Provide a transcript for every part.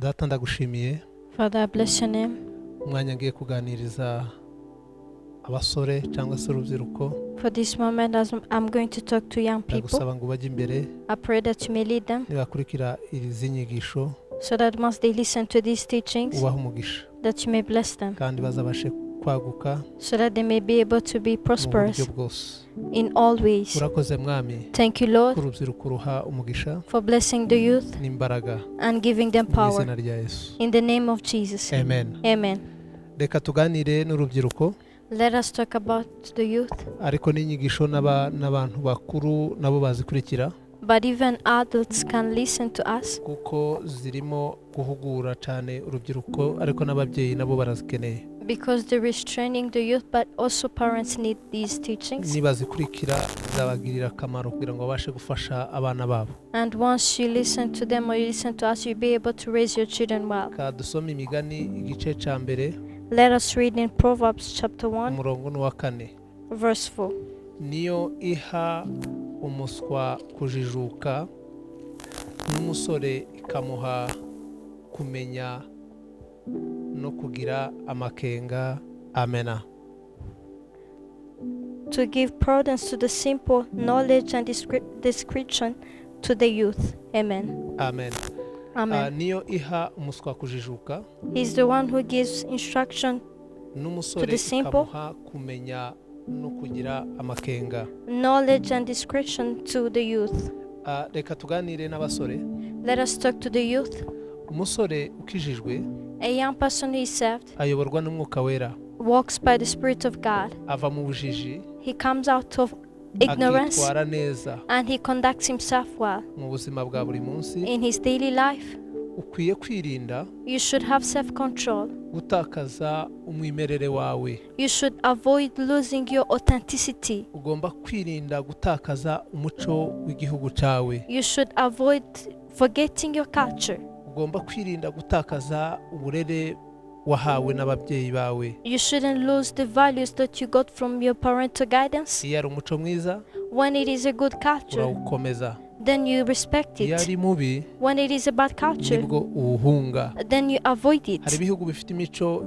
Data ndagushimiye Father, I bless your name umwanya ngiye kuganiriza abasore cyangwa se urubyiruko. for this moment as I'm going to talk to young people. Ndagusaba ngo bajye imbere I pray that you may lead them nibakurikira izi nyigisho so that once they listen to these teachings, ubaha umugisha that you may bless them kandi bazabashe kwaguka so that they may be able to be mu prosperous buryo bwose. in all ways. Urakoze mwami Thank you, Lord, urubyiruko ruha umugisha for blessing the youth n'imbaraga and giving them mu power. izina rya Yesu. In the name of Jesus. Amen. Amen. Reka tuganire n'urubyiruko Let us talk about the youth, ariko n'inyigisho n'abantu bakuru nabo bazikurikira but even adults can listen to us kuko zirimo guhugura cyane urubyiruko ariko n'ababyeyi nabo barazikeneye. because there is training the youth, but also parents need these teachings. Nibazikurikira zabagirira akamaro kugira ngo babashe gufasha abana babo. And once you listen to them or you listen to us, you'll be able to raise your children well. Ka dusome Imigani igice cya mbere Let us read in Proverbs chapter 1, umurongo n'uwa 4. verse 4. Niyo iha umuswa kujijuka n'umusore ikamuha kumenya no kugira amakenga. Amena. To give prudence to the simple, knowledge and discretion to the youth. Amen. Amen. Amen. Niyo iha umuswa kujijuka He's the one who gives instruction, n'umusore To the simple. ikamuha kumenya no kugira amakenga. knowledge and discretion to the youth. Reka tuganire n'abasore. Let us talk to the youth. Umusore ukijijwe A young person who is saved ayoborwa n'umwuka wera, walks by the Spirit of God. ava mu bujiji He comes out of ignorance akitwara neza and he conducts himself well mu buzima bwa buri munsi. in his daily life. Ukwiye kwirinda You should have self-control. gutakaza umwimerere wawe. You should avoid losing your authenticity. Ugomba kwirinda gutakaza umuco w'igihugu cyawe. You should avoid forgetting your culture. Ugomba kwirinda gutakaza uburere wahawe n'ababyeyi bawe. You shouldn't lose the values that you got from your parental guidance. Iyo ari umuco mwiza When it is a good culture, urawukomeza, then you respect iyo it. ari mubi When it is a bad culture, nibwo uwuhunga. then you avoid Hari it. ibihugu bifite imico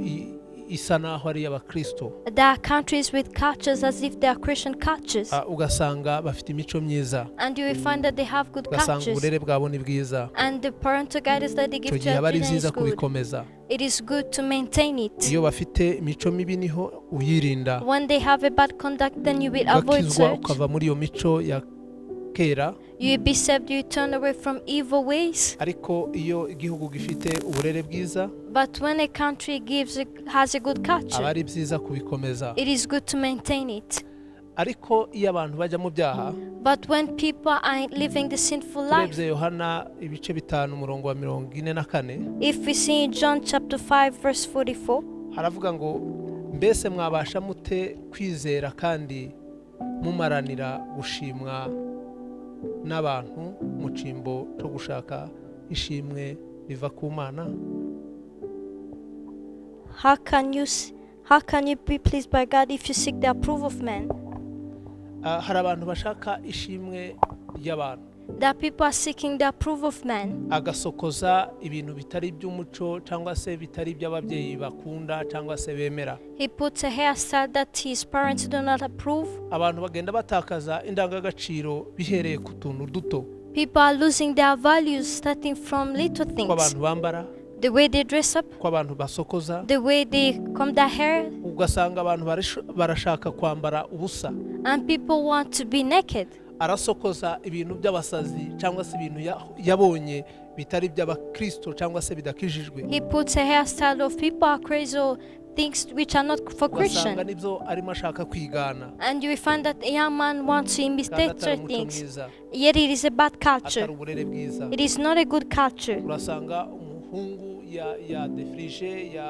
isa naho ari iy'abakristo, There are countries with cultures as if they are Christian cultures, ugasanga bafite imico myiza, and you will find that they have good ugasanga cultures, uburere bwabo ni bwiza. and the parental guidance that they Icyo give to gihe their aba ari children is byiza good. kubikomeza. It is good to maintain it. Iyo bafite imico mibi niho uyirinda, When they have a bad conduct, then you will avoid ugakizwa such. ukava muri iyo mico ya kera. You will be saved, you will turn away from evil ways. Ariko iyo igihugu gifite uburere bwiza, But when a country has a good aba culture, ari byiza kubikomeza. it is good to maintain it. Ariko iyo abantu bajya mu byaha, But when people are living the sinful life, turebye Yohana ibice 5 umurongo wa 44, if we see in John chapter 5 verse 44, haravuga ngo mbese mwabasha mute kwizera kandi mumaranira gushimwa n'abantu mu cyimbo cyo gushaka ishimwe riva ku Mana. how can you be pleased by God if you seek the approval of men? Hari abantu bashaka ishimwe ry'abantu, That people are seeking the approval of men, agasokoza ibintu bitari by'umuco cyangwa se bitari by'ababyeyi bakunda cyangwa se bemera. he puts a hairstyle that his parents do not approve. Abantu bagenda batakaza indangagaciro bihereye ku tuntu duto, People are losing their values starting from little ko things. abantu bambara, The way they dress up, ko abantu basokoza. the way they comb their hair, Ugasanga abantu barashaka kwambara ubusa, and people want to be naked. arasokoza ibintu by'abasazi cyangwa se ibintu yabonye bitari by'abakristo cyangwa se bidakijijwe. He puts a hairstyle of people are crazy or things which are not for Ugasanga Christian. nibyo arimo ashaka kwigana, And you will find that a young man wants to kandi imitate atari certain umuco things. mwiza, Yet it is a bad culture. atari uburere bwiza. It is not a good culture. Urasanga umuhungu ya defrige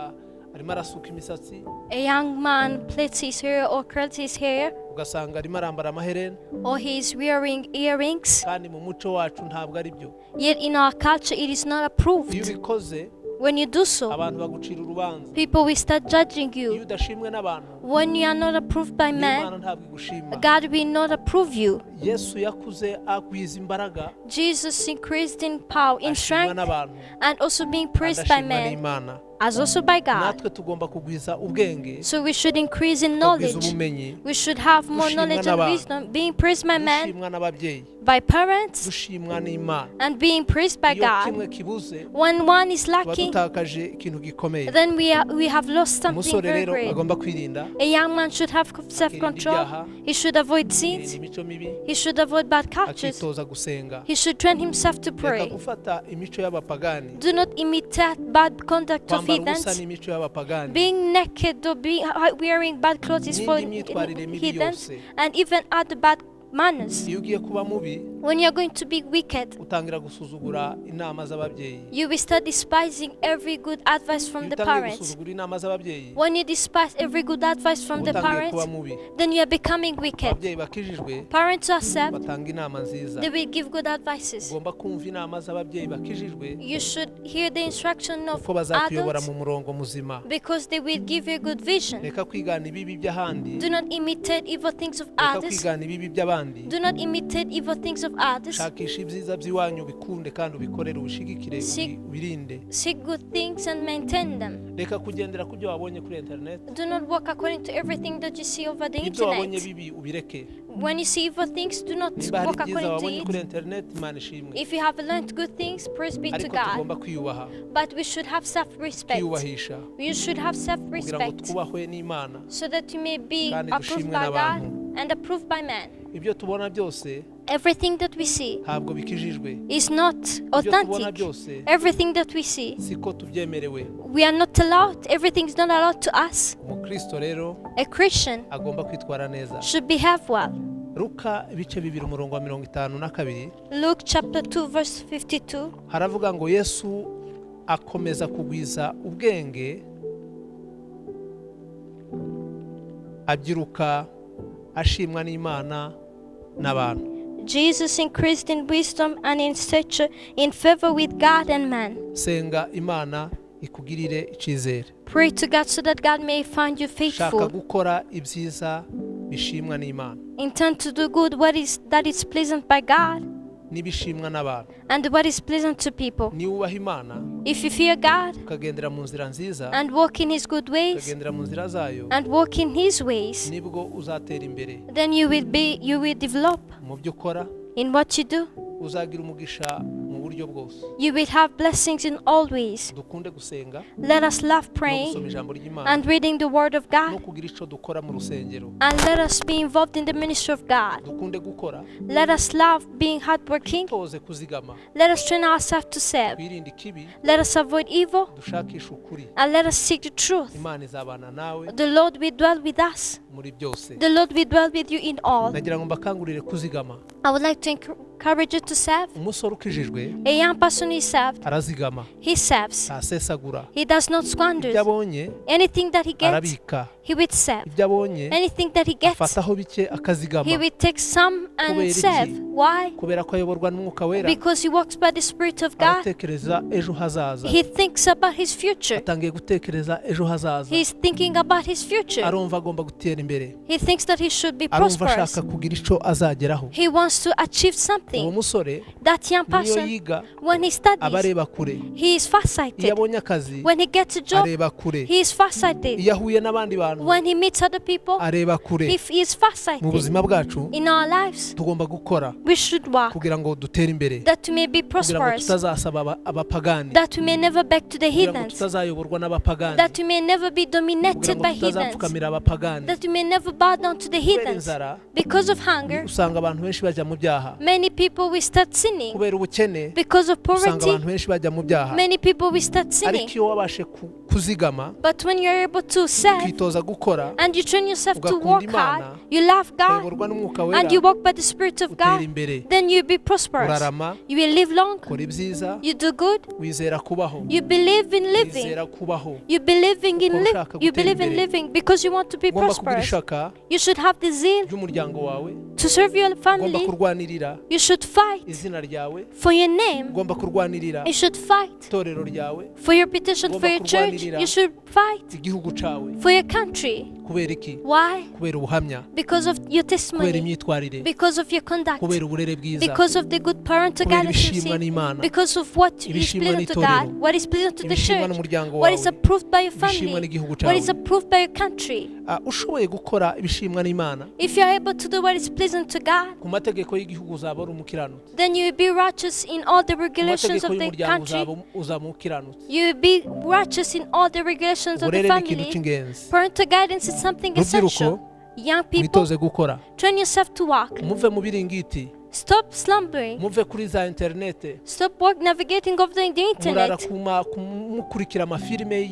arimo arasuka imisatsi, A young man plaits his hair or curls his hair, ugasanga arimo arambara amaherena, or he is wearing earrings. kandi mu muco wacu ntabwo ari byo. Yet in our culture it is not Iyo approved. ubikoze When you do so, abantu bagucira urubanza. people will start judging Iyo you. udashimwe n'abantu, When you are not approved by n'Imana man, ntabwo igushima. God will not approve you. Yesu yakuze agwiza imbaraga, Jesus increased in power, in ashimwa strength, n'abantu, and also being praised by adashimwa man, n'Imana. as also by God. Natwe tugomba kugwiza ubwenge, So we should increase in tukagwiza knowledge. ubumenyi, We should have more dushimwa knowledge and n'abantu, wisdom, being praised by man, dushimwa n'ababyeyi, by parents, dushimwa n'Imana. and being praised by Iyo God. kimwe kibuze, When one is tuba lacking, dutakaje ikintu gikomeye. then we have lost something Umusore very rero great. agomba kwirinda, A young man should have self-control. He should avoid yirinda sins. imico mibi, He should avoid bad cultures. akitoza gusenga. He should train himself to Reka pray. gufata imico y'abapagani, Do not imitate bad conduct of kwambara ubusa heathens. n'imico y'abapagani. Being naked or wearing bad clothes is for N'indi myitwarire mibi heathens, yose. and even other bad manners. Iyo ugiye kuba mubi, When you're going to be wicked, utangira gusuzugura inama z'ababyeyi. you will start despising every good advice from Iyo the utangiye parents. gusuzugura inama z'ababyeyi, When you despise every good advice from the utangiye kuba parents, mubi. then you are becoming wicked. Ababyeyi bakijijwe Parents who are saved, batanga inama nziza. they will give good advices. Ugomba kumva inama z'ababyeyi bakijijwe, You should hear the instruction of kuko bazakuyobora adults mu murongo muzima. because they will give you a good vision. Reka kwigana ibibi by'ahandi, Do not imitate evil things of reka others. kwigana ibibi by'abandi. Do not imitate evil things of others. Shakisha ibyiza by'iwanyu, bikunde kandi ubikorere, ubishigikire, Seek- ubirinde. Seek good things and maintain them. Reka kugendera ku byo wabonye kuri internet, Do not walk according to everything that you see over the ibyo wabonye internet. bibi ubireke. When you see evil things, do not Niba hari walk ibyiza according wabonye to kuri it. internet, Imana ishimwe. If you have learned good things, praise be to Ariko God. tugomba kwiyubaha, But we should have self-respect. kwiyubahisha, You should have kugira ngo self-respect twubahwe n'Imana. so that you may be Kandi approved dushimwe by n'abantu. God and approved by man. Ibyo tubona byose Everything that we see ntabwo bikijijwe. is not Ibyo tubona authentic. byose Everything that we see, siko tubyemerewe. we are not allowed. Everything is not allowed to us. Umukristo rero A Christian agomba kwitwara neza. should behave well. Luka ibice bibiri umurongo wa 52. Luke chapter 2 verse 52. Haravuga ngo Yesu akomeza kugwiza ubwenge, abyiruka ashimwa n'Imana n'abantu. Jesus increased in wisdom and in stature, in favor with God and man. Senga Imana ikugirire icyizere. Pray to God so that God may find you Shaka faithful. gukora ibyiza bishimwa n'Imana, Intend to do good that is pleasant by God n'ibishimwa n'abantu. and what is pleasant to people. Niba ubaha Imana, If you fear God ukagendera mu nzira nziza, and walk in His good ways ukagendera mu nzira zayo, and walk in His ways, nibwo uzatera imbere then you will develop mu byo ukora, in what you do. uzagira umugisha mu buryo bwose. You will have blessings in all ways. Dukunde gusenga Let us love no praying gusoma ijambo ry'Imana, and reading the Word of no God, kugira icyo dukora mu rusengero. and let us be involved in the ministry of God. Dukunde gukora, Let us love being hardworking. twitoze kuzigama, Let us train ourselves to serve. twirinde ikibi, Let us avoid evil, dushakishe ukuri. and let us seek the truth. Imana izabana nawe The Lord will dwell with us. muri byose. The Lord will dwell with you in all. Nagira ngo mbakangurire kuzigama. I would like to encourage you to serve. Umusore ukijijwe A young person is served. arazigama, He serves. ntasesagura. He does not squander. Ibyo abonye Anything that he gets, arabika, he will serve. ibyo abonye Anything that he gets, afataho bike akazigama, he will take some and Kubera serve. iki? Why? kubera ko ayoborwa n'Umwuka Wera. Because he walks by the Spirit of God. Aratekereza ejo hazaza, He thinks about his future. atangiye gutekereza ejo hazaza, He's thinking about his future. arumva agomba gutera imbere, He thinks that he should be arumva prosperous. ashaka kugira icyo azageraho. He wants to achieve Uwo something. musore That young niyo person, yiga when he aba studies, areba kure, he is iyo farsighted. abonye akazi When he gets a job, areba kure, he is farsighted. iyo ahuye n'abandi bantu When he meets other people, areba kure. he is Mu farsighted. buzima bwacu In our lives, tugomba gukora we should work kugira ngo dutere imbere, that we may be kugira ngo prosperous, tutazasaba abapagani, that we may never back to the kugira ngo heathens, tutazayoborwa n'abapagani, that we may never be kugira dominated ngo by heathens, tutazapfukamira abapagani. that we may never bow down to the Kubera heathens. inzara Because of hunger, usanga abantu benshi bajya mu byaha, many people will start sinning. kubera ubukene Because of usanga poverty, abantu benshi bajya mu byaha. many people will start sinning. Ariko iyo wabashe kuzigama, But when you're able to serve ukitoza gukora, and you train yourself to ugakunda work hard, Imana, you love God, ukayoborwa n'Umwuka Wera, and you walk by the Spirit of utera God, imbere, then you'll be prosperous. urarama, You will live long, ukora ibyiza, you do good, wizera kubaho, you believe in living. wizera kubaho. You believing in Kuko live. ushaka You gutera believe in imbere. living because you want to be Ugomba kugira prosperous. ishaka You should have the zeal ry'umuryango wawe, to serve your ugomba family. kurwanirira You should fight izina ryawe for your name. ugomba kurwanirira You should fight itorero ryawe for your petition for your church. You should fight igihugu cawe for your country. kubera iki Why? kubera ubuhamya Because of your kubera testimony, imyitwarire because of your conduct, kubera uburere bwiza because of the good parental kubera guidance you ibishimwa receive, n'Imana because of what is ibishimwa pleasing to n'itorero, God, what is pleasing to the ibishimwa church, n'umuryango what is wawe approved by your ibishimwa family, n'igihugu what cawe is approved by your country. ushoboye gukora ibishimwa n'Imana If you are able to do what is pleasing to God, ku mategeko y'igihugu uzaba uri umukiranutsi then you will be righteous in all the ku regulations mategeko of the y'umuryango country. uzaba umukiranutsi You will be righteous in all the regulations of the uburere ni ikintu family. cy'ingenzi Parental guidance is something rubyiruko essential. Young people, mwitoze gukora train yourself to walk. muve mu biringiti Stop slumbering. muve kuri za interinete Stop navigating over the murara internet. mukurikira amafilime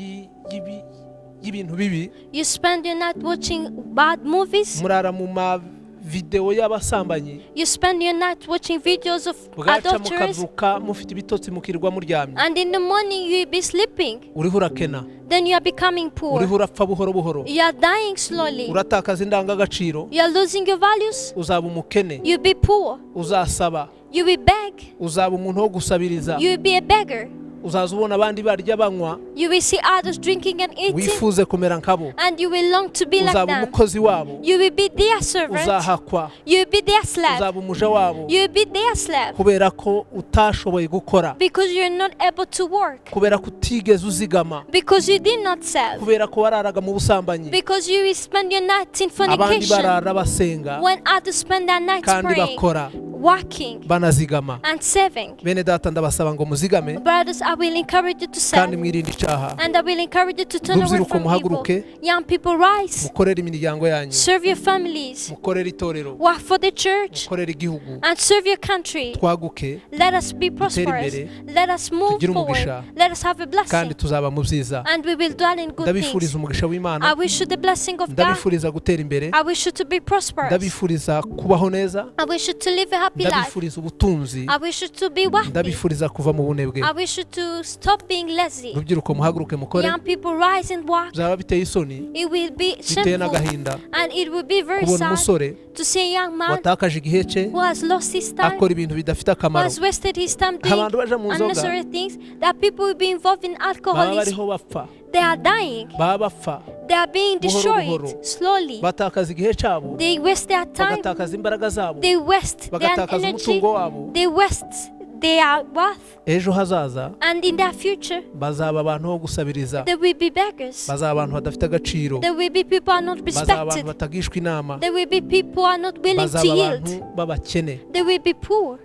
y'ibintu bibi You spend your night watching bad movies. murara mu mavideo y'abasambanyi You spend your night watching videos of bwaca adulterers. mukazuka mufite ibitotsi mukirwa muryamye And in the morning you will be sleeping. uriho urakena Then you are becoming uriho poor. urapfa buhoro buhoro You are dying slowly. uratakaza indangagaciro You are losing your values. uzaba umukene You'll be poor. uzasaba You will beg. uzaba umuntu wo gusabiriza You will be a beggar. uzaza ubona abandi barya banywa You will see others drinking and eating. wifuze kumera nkabo And you will long to be like uzaba them. umukozi wabo You will be their servant. uzahakwa You will be their slave. uzaba umuja wabo You will be their slave. kubera ko utashoboye gukora Because you're not able to work. kubera ko utigeze uzigama Because you did not save. kubera ko wararaga mu busambanyi Because you will spend your nights in abandi fornication. barara basenga When others spend their nights kandi praying, bakora working, banazigama and saving. bene data ndabasaba ngo muzigame Brothers, I will encourage you to kandi save. mwirinde icyaha And I will encourage you to turn away Rubyiruko from evil. muhaguruke. Young people, rise. mukorere imiryango yanyu Serve your families. mukorere itorero Work for the church. mukorere igihugu And serve your country. twaguke Let us be prosperous. imbere, Let us move tugire forward. umugisha, Let us have a kandi blessing. tuzaba mu byiza And we will dwell in good ndabifuriza things. umugisha I w'Imana wish you the blessing of God. ndabifuriza gutera imbere I wish you to be prosperous. ndabifuriza kubaho neza I wish you to live a happy life. ndabifuriza ubutunzi I wish you to be wealthy. ndabifuriza kuva mu bunebwe I wish you to stop being lazy. rubyiruko muhaguruke mukore Young people, rise and walk. byaba biteye isoni It will be biteye shameful n'agahinda and it will be very kubona sad umusore to see a young man watakaje igihe cye who has lost his time, akora ibintu bidafite who akamaro has wasted his time doing abantu baje mu nzoga unnecessary things, that people will be involved in baba alcoholism. bariho bapfa They are dying. baba bapfa They are being buhoro. destroyed slowly. batakaza igihe cyabo They waste their time. bagatakaza imbaraga zabo They waste their bagatakaza energy. umutungo wabo They waste their wealth. ejo hazaza And in their future, bazaba abantu bo gusabiriza there will be beggars. bazaba abantu badafite agaciro There will be people who are not bazaba abantu respected. batagishwa inama There will be people who are not willing to bazaba abantu yield. b'abakene They will be poor.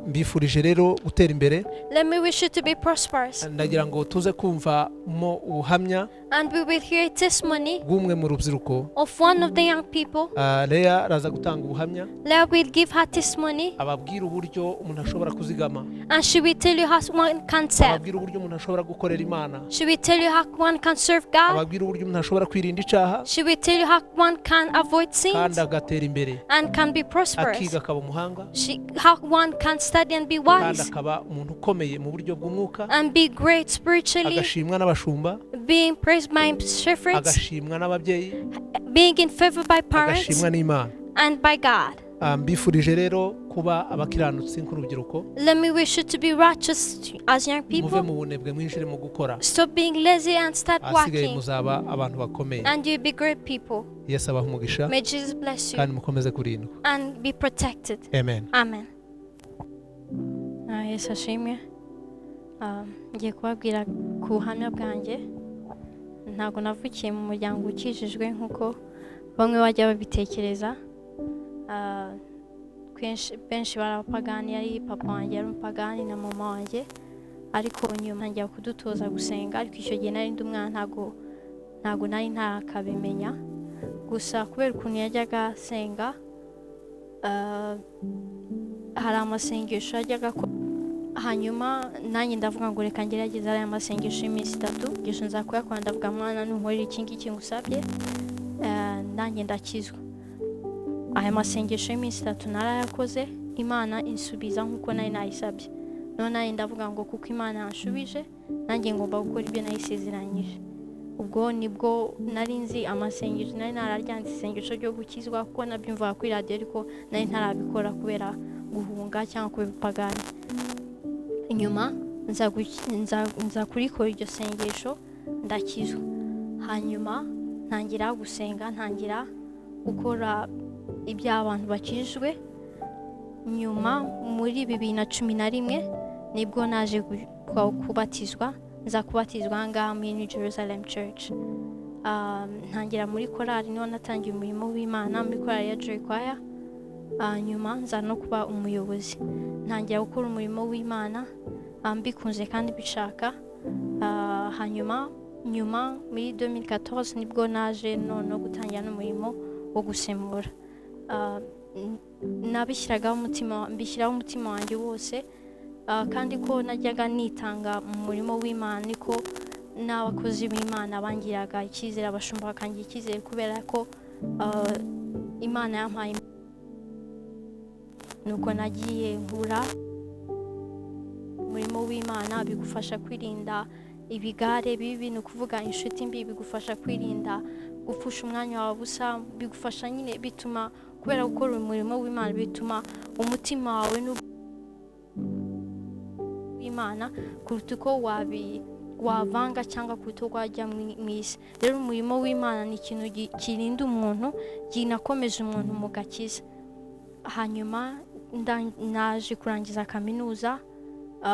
mbifurije rero gutera imbere Let me wish you to be prosperous. ndagira ngo tuze kumva mo ubuhamya And we will hear a testimony bw'umwe mu rubyiruko of one of the young people. Leah araza gutanga ubuhamya Leah will give her testimony. ababwira uburyo umuntu ashobora kuzigama And she will tell you how one can serve. ababwira uburyo umuntu ashobora gukorera Imana She will tell you how one can serve God. ababwira uburyo umuntu ashobora kwirinda icyaha She will tell you how one can avoid sins kandi agatera imbere and can be prosperous. akiga akaba umuhanga How one can study and be kandi wise akaba umuntu ukomeye mu buryo bw'umwuka and be great spiritually, agashimwa n'abashumba being praised by shepherds, agashimwa n'ababyeyi being in favor by parents agashimwa n'Imana and by God. mbifurije rero kuba abakiranutsi nk'urubyiruko Let me wish you to be righteous as young muve people. mu bunebwe mwinjire mu gukora Stop being lazy and start ahasigaye working. muzaba abantu bakomeye And you'll be great people. Yesu abaha umugisha May Jesus bless you kandi mukomeze kurindwa and be protected. amen Amen. Yesu ashimwe. Ngiye kubabwira ku buhamya bwanjye. Ntabwo navukiye mu muryango ukijijwe nk'uko bamwe bajya babitekereza. Benshi barapagani, ari papa wanjye yari umupagani na mama wanjye, ariko nyuma njya kudutoza gusenga, ariko icyo gihe nari ndi umwana ntabwo nari ntakabimenya. Gusa kubera ukuntu yajyaga asenga, hari amasengesho yajyaga hanyuma nanjye ndavuga ngo reka ngerageze ariya masengesho y'iminsi 3 ngisho nza kuyakora, ndavuga mwana ntunkorera iki ngiki ngusabye, nanjye ndakizwa. Aya masengesho y'iminsi 3 narayakoze, Imana insubiza nk'uko nari nayisabye. None ndavuga ngo kuko Imana yanshubije nanjye ngomba gukora ibyo nayisezeranyije. Ubwo nibwo nari nzi amasengesho, nari nararyanze isengesho ryo gukizwa kuko nabyumvaga kuri radio, ariko nari ntarabikora kubera guhunga cyangwa kuba ibipagani. Inyuma nza kurikora iryo sengesho ndakizwa. Hanyuma ntangira gusenga, ntangira gukora iby'abantu bakijwe. Nyuma muri 2011 nibwo naje kubatizwa, nza kubatizwa ngaha muri New Jerusalem Church. Ntangira muri korali, niho natangiye umurimo w'Imana muri korali ya Joy Choir. Nyuma nza no kuba umuyobozi, ntangira gukora umurimo w'Imana mbikunze kandi bishaka. Hanyuma muri 2014 nibwo naje no gutangira n'umurimo wo gusemura. Nabishyiraho umutima wanjye wose, kandi ko najyaga nitanga mu murimo w'Imana, niko n'abakozi b'Imana bangiraga icyizere, abashumba bakangira icyizere, kubera ko Imana yampaye. Nuko nagiye nkura umurimo w'Imana, bigufasha kwirinda ibigare bibi, ni ukuvuga inshuti mbi, bigufasha kwirinda gupfusha umwanya wawe busa, bigufasha nyine, bituma kubera gukora umurimo w'Imana bituma umutima wawe n'Imana kuruta uko wavanga cyangwa kuruta wajya mu isi. Rero umurimo w'Imana ni ikintu kirinda umuntu, kinakomeza umuntu mu gakiza. Hanyuma naje kurangiza kaminuza,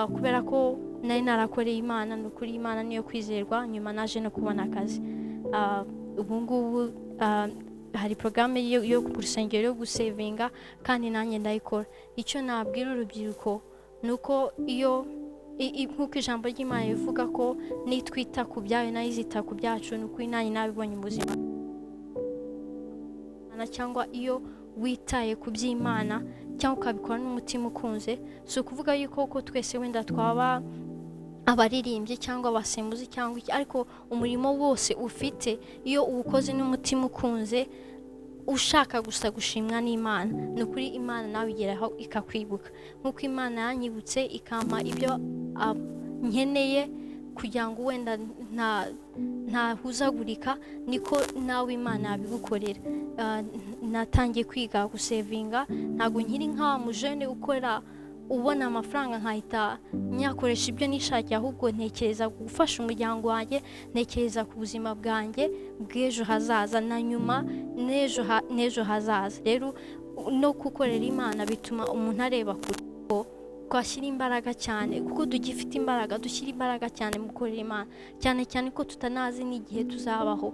kubera ko nari narakoreye Imana, n'ukuri Imana niyo kwizerwa. Nyuma naje no kubona akazi. Ubu ngubu hari programme yo ku rusengero yo gusevinga, kandi nanjye ndayikora. Icyo nabwira urubyiruko nuko iyo nk'uko ijambo ry'Imana rivuga ko nitwita ku byawe nayo izita ku byacu, nuko nanjye nabibonye mu buzima. Cyangwa iyo witaye ku by'Imana cyangwa ukabikora n'umutima ukunze, si ukuvuga yuko ko twese wenda twaba abaririmbyi cyangwa abasemuzi cyangwa iki, ariko umurimo wose ufite iyo uwukoze n'umutima ukunze, ushaka gusa gushimwa n'Imana, nukuri Imana nawe igeraho ikakwibuka. Nkuko Imana yanyibutse ikampa ibyo nkeneye kugira ngo wenda ntahuzagurika, niko nawe Imana yabigukorera. Natangiye kwiga gusevinga, ntago nkiri nka mujene ukora ubona amafaranga nkahita nyakoresha ibyo nishakiye, ahubwo ntekereza gufasha umuryango wanjye, ntekereza ku buzima bwanjye bw'ejo hazaza na nyuma n'ejo hazaza. Rero no gukorera Imana bituma umuntu areba kure, twashyira imbaraga cyane, kuko dugifite imbaraga, dushyira imbaraga cyane mu gukorera Imana, cyane cyane ko tutanazi n'igihe tuzabaho.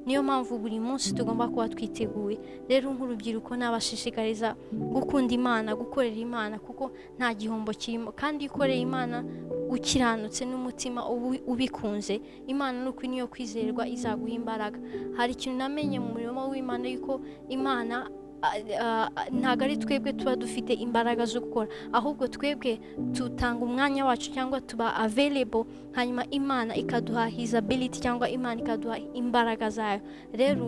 Niyo mpamvu buri munsi tugomba kuba twiteguye. Rero nk'urubyiruko nabashishikariza gukunda Imana, gukorera Imana, kuko nta gihombo kirimo, kandi ikorera Imana ukiranutse n'umutima ubikunze, Imana nuko niyo kwizerwa, izaguha imbaraga. Hari ikintu namenye mu murimo w'Imana, yuko Imana ntago ari twebwe tuba dufite imbaraga zo gukora, ahubwo twebwe tutanga umwanya wacu cyangwa tuba available, hanyuma Imana ikaduha his ability cyangwa Imana ikaduha imbaraga zayo. Rero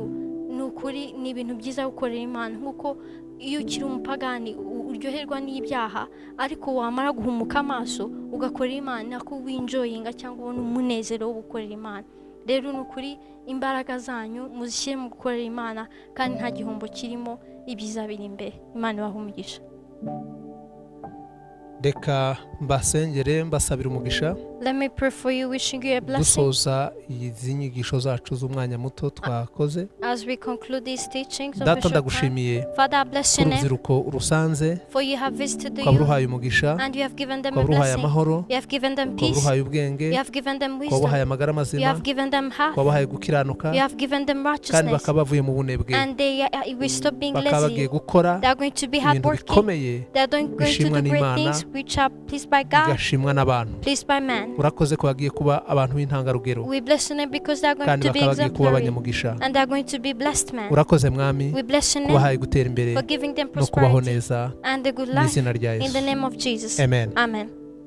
nukuri ni ibintu byiza gukorera Imana, nkuko iyo ukiri umupagani uryoherwa n'ibyaha, ariko wamara guhumuka amaso ugakorera Imana, nako winjoyinga cyangwa ubona umunezero wo gukorera Imana. Rero nukuri imbaraga zanyu muzishyire mu gukorera Imana, kandi nta gihombo kirimo, ibyiza biri imbere. Imana ibahe umugisha. Reka mbasengere mbasabira umugisha. Let me pray for you, wishing you a blessing. Dusoza izi nyigisho zacu z'umwanya muto twakoze. As we conclude these teachings of Data ndagushimiye, Father, bless your name, urubyiruko urusanze, for you have visited the ukaburuhaye youth, umugisha, and you have given them a ukaburuhaye blessing. amahoro, You have given them peace. ukaburuhaye ubwenge, You have given them ukaburuhaye wisdom. amagara You mazima, have given them health. ukaburuhaye gukiranuka, You have given them kandi righteousness. bakaba bavuye mu bunebwe, And they will stop being bakaba bagiye lazy. gukora They are going to be ibintu hardworking. bikomeye They are going to bishimwa do great n'Imana, things which are pleased by God, bigashimwa n'abantu. pleased by man. Urakoze ko bagiye kuba abantu b'intangarugero, We bless them because they are going kandi to be bakaba bagiye kuba exemplary, abanyamugisha. and they are going to be blessed men. Urakoze Mwami We bless your name kubahaye gutera imbere for giving them no kubaho prosperity neza, and a good mu life izina rya in Yesu. the name of Jesus. Amen. Amen.